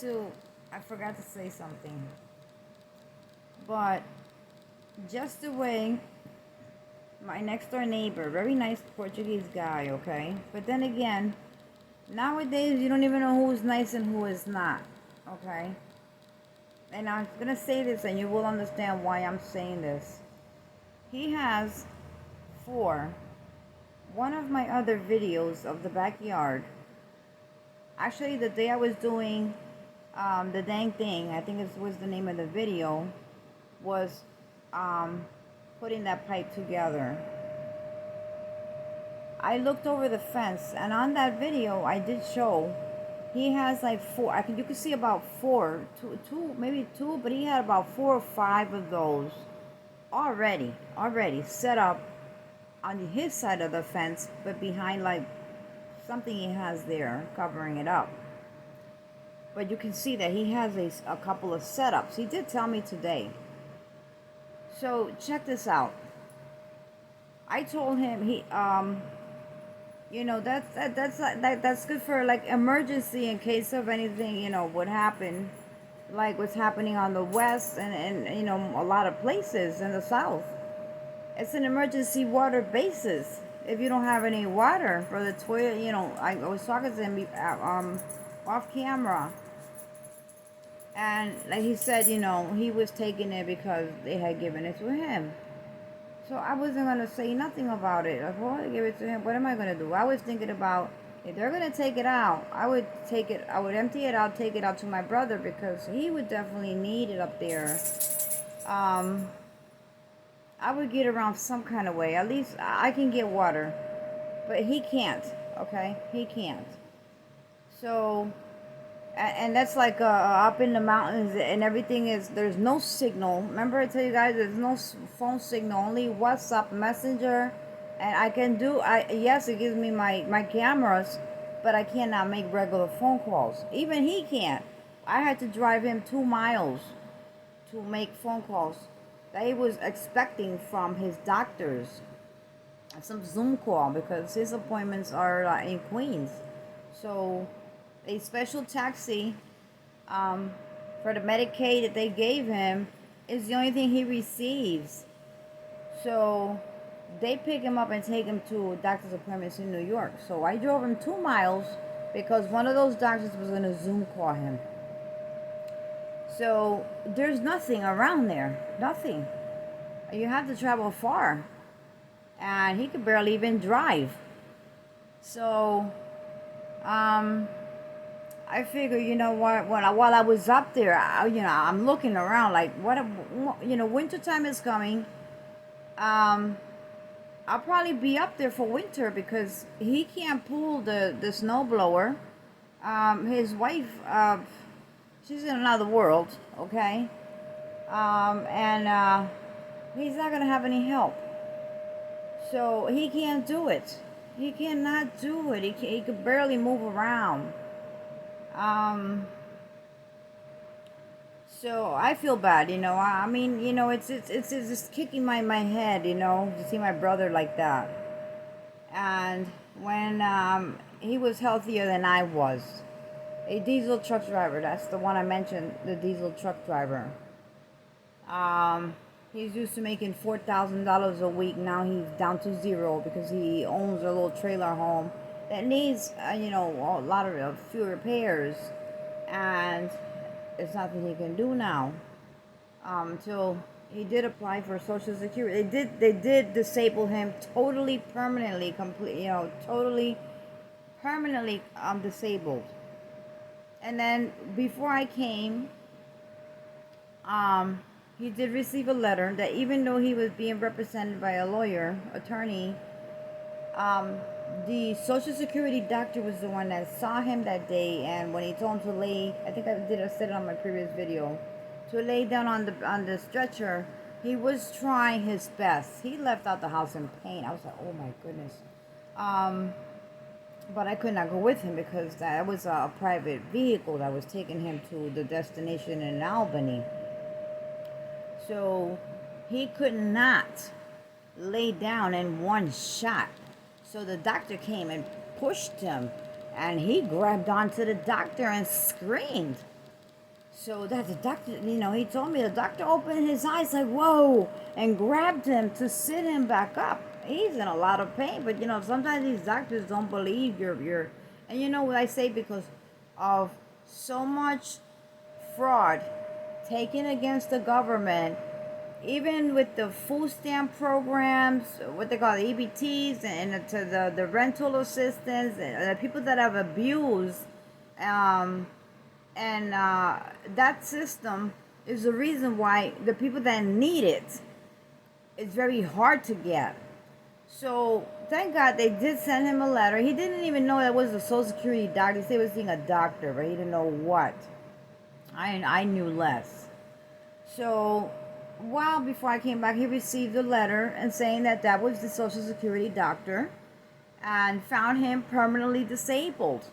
I forgot to say something. But just the way my next door neighbor, very nice Portuguese guy, okay? But then again, nowadays you don't even know who's nice and who is not, okay? And I'm gonna say this and you will understand why I'm saying this. He has for one of my other videos of the backyard. Actually, the day I was doing the dang thing, I think it was the name of the video, was um, putting that pipe together. I looked over the fence, and on that video, I did show he has like four. You could see about two, maybe two, but he had about 4 or 5 of those already set up on his side of the fence, but behind like something he has there covering it up. But you can see that he has a couple of setups. He did tell me today. So check this out. I told him that's good for like emergency in case of anything would happen, like what's happening on the west and a lot of places in the south. It's an emergency water basis. If you don't have any water for the toilet, I was talking to him off camera, and like he said, he was taking it because they had given it to him. So I wasn't gonna say nothing about it. Like, well, I give it to him. What am I gonna do? I was thinking about if they're gonna take it out, I would empty it out, take it out to my brother because he would definitely need it up there. I would get around some kind of way. At least I can get water, but he can't. Okay, he can't. So, and that's like up in the mountains, and everything there's no signal. Remember I tell you guys, there's no phone signal, only WhatsApp, Messenger, and yes, it gives me my cameras, but I cannot make regular phone calls. Even he can't. I had to drive him 2 miles to make phone calls that he was expecting from his doctors. Some Zoom call because his appointments are in Queens. So a special taxi for the Medicaid that they gave him is the only thing he receives. So they pick him up and take him to doctor's appointments in New York. So I drove him 2 miles because one of those doctors was going to Zoom call him. So there's nothing around there. Nothing. You have to travel far. And he could barely even drive. So I figure, while I was up there, I'm looking around like, winter time is coming. I'll probably be up there for winter because he can't pull the snow blower. His wife, she's in another world, okay? And he's not going to have any help. So he can't do it. He cannot do it. He could barely move around. So I feel bad, I mean, it's just kicking my head, to see my brother like that. And when he was healthier than I was, a diesel truck driver. That's the one I mentioned, the diesel truck driver. He's used to making $4,000 a week. Now he's down to zero because he owns a little trailer home that needs, a lot of few repairs, and it's nothing he can do now. Until he did apply for Social Security. They did disable him totally, permanently, totally, permanently disabled. And then before I came, he did receive a letter that even though he was being represented by a attorney, the Social Security doctor was the one that saw him that day, and when he told him to lay, I think I said it on my previous video, to lay down on the stretcher, he was trying his best. He left out the house in pain. I was like, oh my goodness. But I could not go with him because that was a private vehicle that was taking him to the destination in Albany. So he could not lay down in one shot. So the doctor came and pushed him, and he grabbed onto the doctor and screamed. So that the doctor, he told me the doctor opened his eyes like, whoa, and grabbed him to sit him back up. He's in a lot of pain, but sometimes these doctors don't believe your, and you know what I say, because of so much fraud taken against the government, even with the food stamp programs, what they call the EBTs, and to the rental assistance, and the people that have abused, um, and that system is the reason why the people that need it, it's very hard to get. So thank God they did send him a letter. He didn't even know that was a Social Security doctor. He said he was seeing a doctor, but he didn't know what. I knew less. So a while before I came back, he received a letter and saying that was the Social Security doctor, and found him permanently disabled.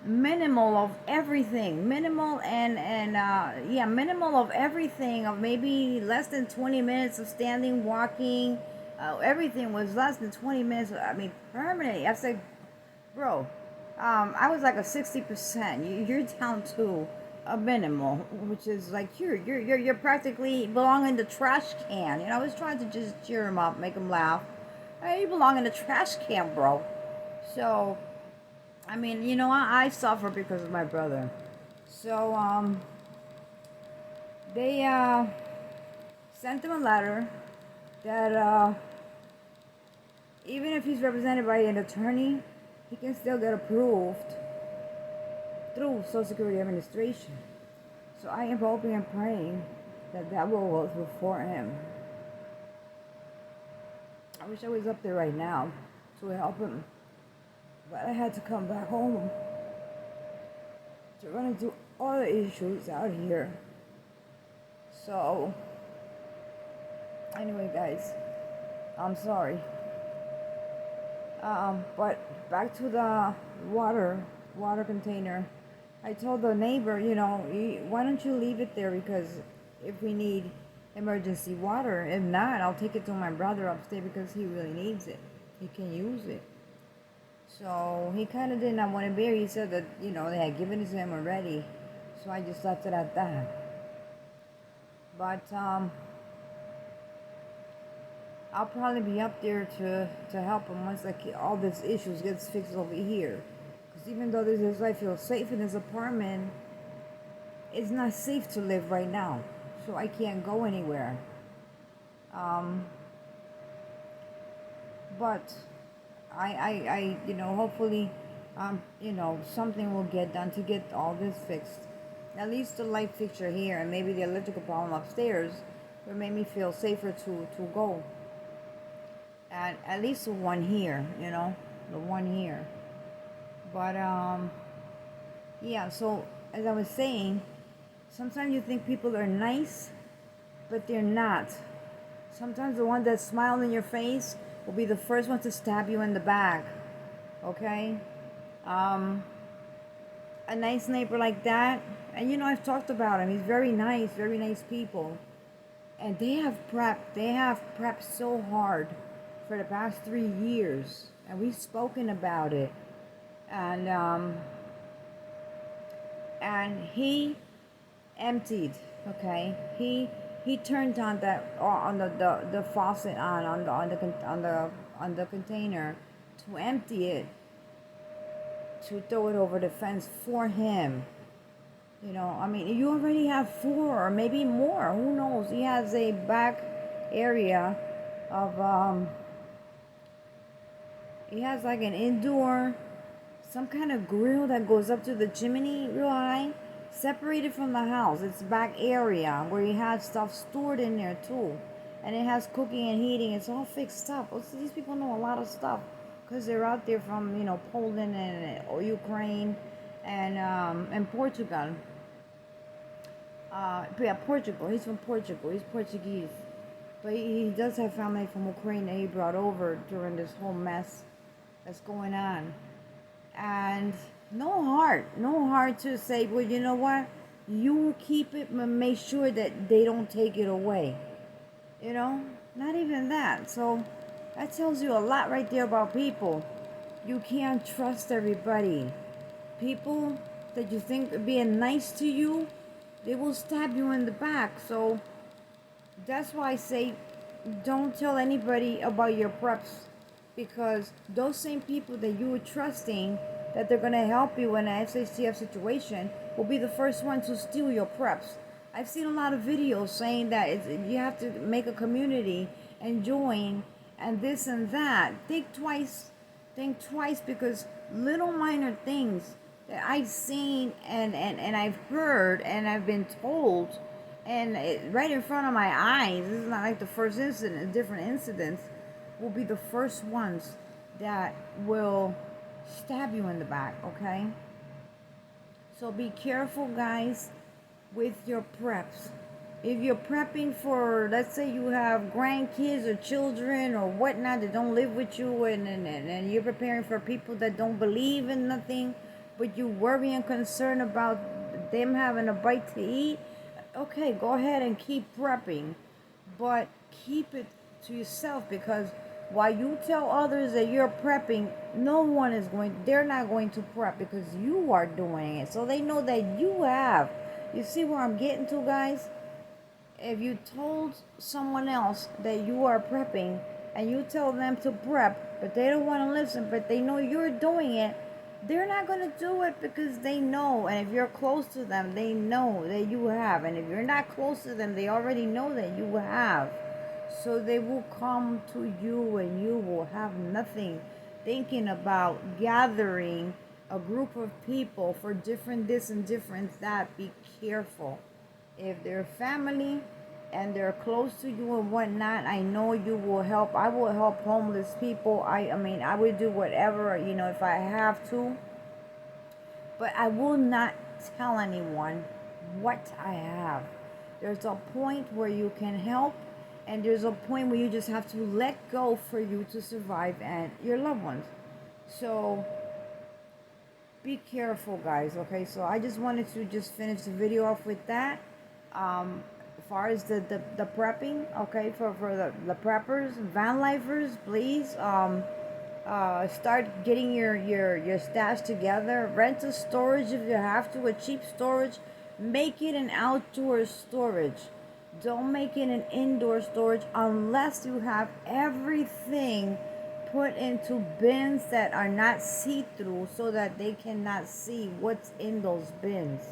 Minimal of everything, minimal of everything, of maybe less than 20 minutes of standing, walking. Everything was less than 20 minutes. I mean, permanently. I said, bro, I was like a 60%. You're down to a minimal, which is like you're practically belong in the trash can. I was trying to just cheer him up, make him laugh. Hey, you belong in the trash can, bro. So I mean, I suffer because of my brother. So, they sent him a letter that even if he's represented by an attorney, he can still get approved through Social Security Administration. So I am hoping and praying that will go through for him. I wish I was up there right now to help him. But I had to come back home to run into other issues out here. So, anyway, guys, I'm sorry. But back to the water container. I told the neighbor, why don't you leave it there, because if we need emergency water, if not, I'll take it to my brother upstairs because he really needs it. He can use it. So he kind of did not want to bear. He said that, they had given it to him already. So I just left it at that. But I'll probably be up there to help him once all these issues gets fixed over here. Because even though I feel safe in this apartment, it's not safe to live right now. So I can't go anywhere. But I hopefully, something will get done to get all this fixed. At least the light fixture here and maybe the electrical problem upstairs will make me feel safer to go. And at least the one here, the one here. But, yeah, so as I was saying, sometimes you think people are nice, but they're not. Sometimes the one that smiled in your face will be the first one to stab you in the back. Okay? A nice neighbor like that, and I've talked about him. He's very nice people. And they have prepped so hard for the past 3 years. And we've spoken about it. And he emptied, okay? He turned on the faucet on the container to empty it, to throw it over the fence for him. I mean, you already have 4 or maybe more. Who knows? He has a back area of he has like an indoor, some kind of grill that goes up to the chimney real high, separated from the house. It's back area where he has stuff stored in there too. And it has cooking and heating. It's all fixed up. Well, so these people know a lot of stuff because they're out there from, Poland and Ukraine and Portugal. Yeah, Portugal. He's from Portugal. He's Portuguese. But he does have family from Ukraine that he brought over during this whole mess that's going on. And no heart to say, well, you know what? You keep it, but make sure that they don't take it away. Not even that. So that tells you a lot right there about people. You can't trust everybody. People that you think being nice to you, they will stab you in the back. So that's why I say don't tell anybody about your preps, because those same people that you were trusting that they're going to help you in an SHTF situation will be the first ones to steal your preps. I've seen a lot of videos saying that you have to make a community and join and this and that. Think twice, because little minor things that I've seen and I've heard and I've been told, and right in front of my eyes, this is not like the first incident, different incidents will be the first ones that will stab you in the back, okay? So be careful, guys, with your preps. If you're prepping for, let's say you have grandkids or children or whatnot that don't live with you, and you're preparing for people that don't believe in nothing, but you worry and concerned about them having a bite to eat, okay, go ahead and keep prepping, but keep it to yourself, because while you tell others that you're prepping, they're not going to prep because you are doing it. So they know that you have. You see where I'm getting to, guys? If you told someone else that you are prepping and you tell them to prep, but they don't want to listen, but they know you're doing it, they're not going to do it because they know. And if you're close to them, they know that you have. And if you're not close to them, they already know that you have. So they will come to you and you will have nothing, thinking about gathering a group of people for different this and different that. Be careful. If they're family and they're close to you and whatnot, I know you will help. I will help homeless people. I mean, I would do whatever, if I have to. But I will not tell anyone what I have. There's a point where you can help, and there's a point where you just have to let go for you to survive and your loved ones. So be careful, guys, okay? So I just wanted to just finish the video off with that. As far as the prepping, okay, for the preppers, van lifers, please start getting your stash together. Rent a storage if you have to, a cheap storage. Make it an outdoor storage. Don't make it an indoor storage unless you have everything put into bins that are not see-through, so that they cannot see what's in those bins.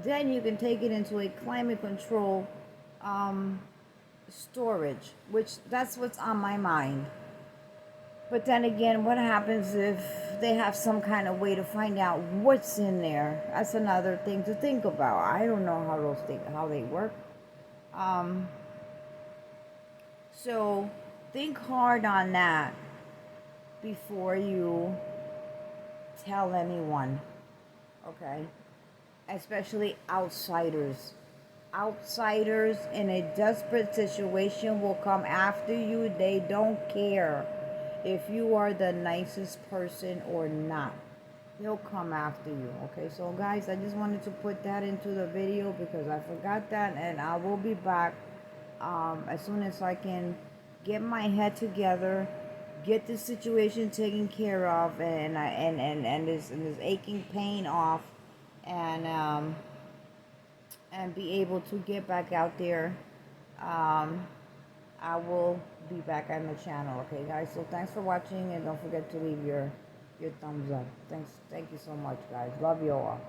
Then you can take it into a climate control storage, which that's what's on my mind. But then again, what happens if they have some kind of way to find out what's in there? That's another thing to think about. I don't know how they work. So think hard on that before you tell anyone, okay? Especially outsiders. Outsiders in a desperate situation will come after you. They don't care if you are the nicest person or not. They'll come after you, okay? So guys, I just wanted to put that into the video because I forgot that, and I will be back as soon as I can get my head together, get this situation taken care of, and this aching pain off, and be able to get back out there. I will be back on the channel, okay, guys? So thanks for watching, and don't forget to leave your thumbs up. Thank you so much, guys. Love you all.